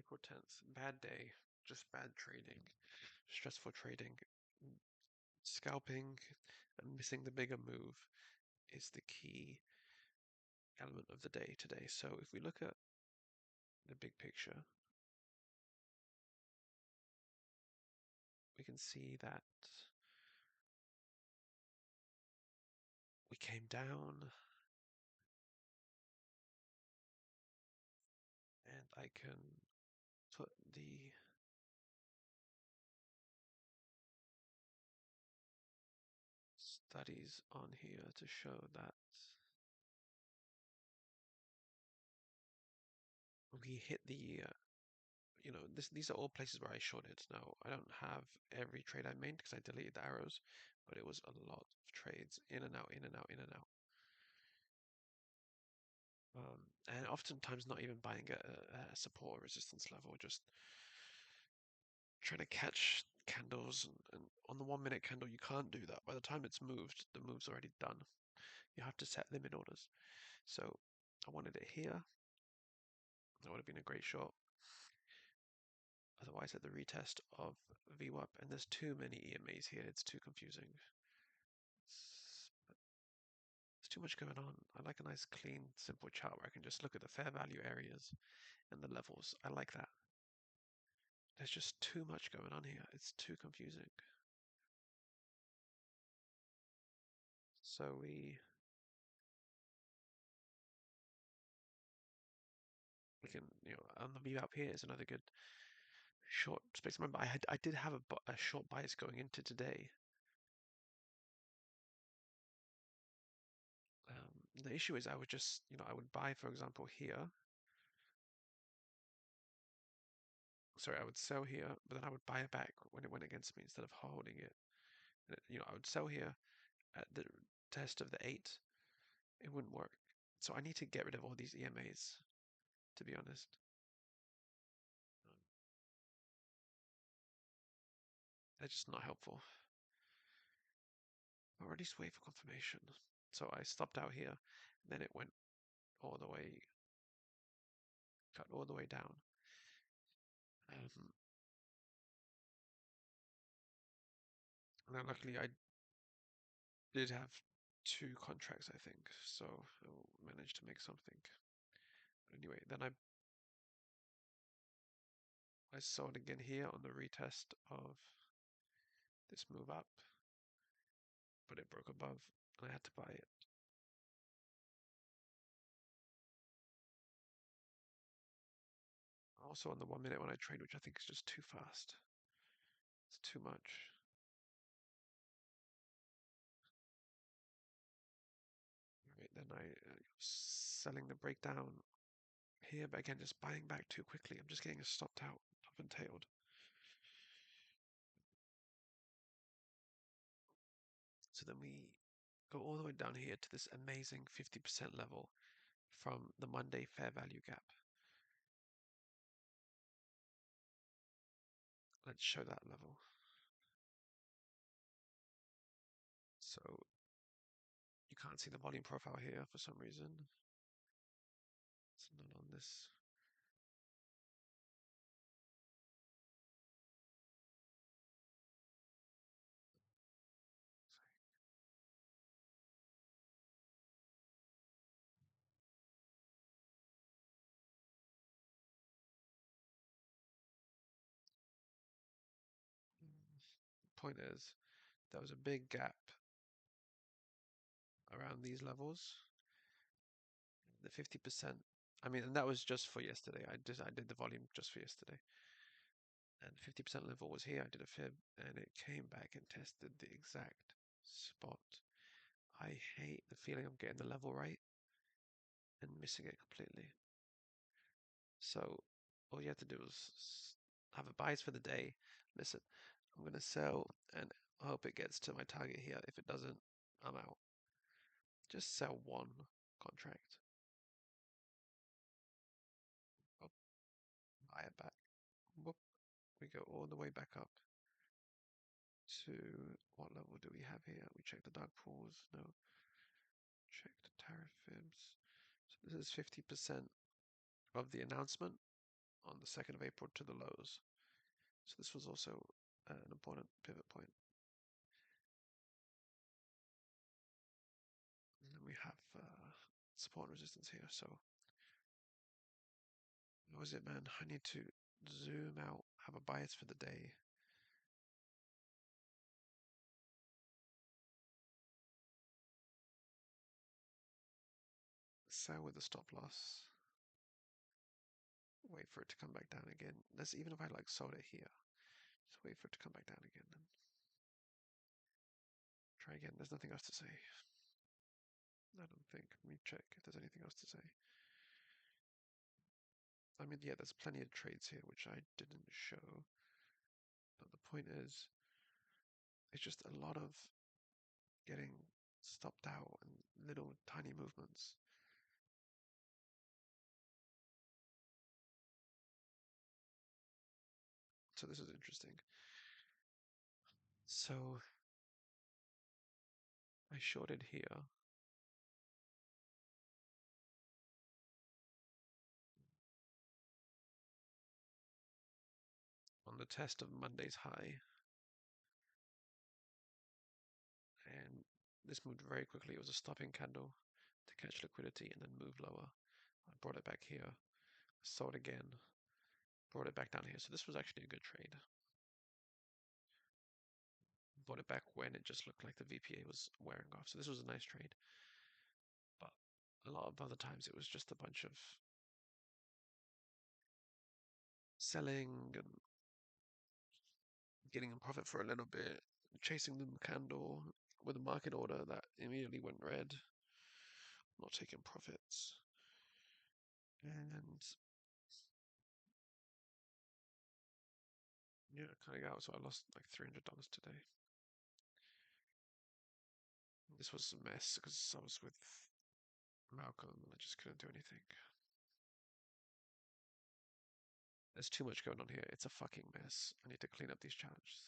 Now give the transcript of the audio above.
April 10th. Bad day, just bad trading, stressful trading. Scalping and missing the bigger move is the key element of the day today. So if we look at the big picture, we can see that we came down, and I can put the studies on here to show that we hit the these are all places where I shorted. Now, I don't have every trade I made because I deleted the arrows, but it was a lot of trades in and out, in and out, in and out. And oftentimes not even buying a support or resistance level, just trying to catch candles. And on the 1 minute candle, you can't do that. By the time it's moved, the move's already done. You have to set limit orders. So I wanted it here. That would have been a great shot. Otherwise, at the retest of VWAP, and there's too many EMAs here. It's too confusing. There's too much going on. I like a nice, clean, simple chart where I can just look at the fair value areas and the levels. I like that. There's just too much going on here. It's too confusing. So we can, on the view up here is another good short space. Remember, I did have a short bias going into today. The issue is I would just, I would buy, for example, here. Sorry, I would sell here, but then I would buy it back when it went against me instead of holding it. I would sell here at the test of the 8. It wouldn't work. So I need to get rid of all these EMAs, to be honest. They're just not helpful. Already wait for confirmation. So I stopped out here, then it went all the way, cut all the way down. And then luckily I did have 2 contracts, I think, so I managed to make something. But anyway, then I sold again here on the retest of this move up, but it broke above, and I had to buy it. Also on the 1 minute when I trade, which I think is just too fast. It's too much. Right, then I selling the breakdown here, but again, just buying back too quickly. I'm just getting stopped out, top and tailed. So then we go all the way down here to this amazing 50% level from the Monday fair value gap. Let's show that level. So you can't see the volume profile here for some reason. It's not on this. Point is, there was a big gap around these levels. The 50%. I mean, and that was just for yesterday. I did the volume just for yesterday. And 50% level was here. I did a fib, and it came back and tested the exact spot. I hate the feeling of getting the level right and missing it completely. So all you have to do is have a bias for the day. Listen, I'm going to sell and hope it gets to my target here. If it doesn't, I'm out. Just sell one contract. Oh, buy it back. Whoop. We go all the way back up to what level do we have here? We check the dark pools. No. Check the tariff fibs. So this is 50% of the announcement. on the 2nd of April to the lows. So this was also an important pivot point. And then we have support and resistance here. So what was it, man? I need to zoom out, have a bias for the day. Sell with the stop loss. Wait for it to come back down again. Let's even if I like sold it here, just wait for it to come back down again. Then try again. There's nothing else to say. I don't think. Let me check if there's anything else to say. I mean, yeah, there's plenty of trades here which I didn't show. But the point is, it's just a lot of getting stopped out and little tiny movements. So this is interesting. So I shorted here. On the test of Monday's high, and this moved very quickly. It was a stopping candle to catch liquidity and then move lower. I brought it back here, sold again, brought it back down here. So this was actually a good trade. Bought it back when it just looked like the VPA was wearing off. So this was a nice trade. But a lot of other times it was just a bunch of selling and getting a profit for a little bit, chasing the candle with a market order that immediately went red, not taking profits. And yeah, cutting out. So I lost like $300 today. This was a mess because I was with Malcolm and I just couldn't do anything. There's too much going on here. It's a fucking mess. I need to clean up these challenges.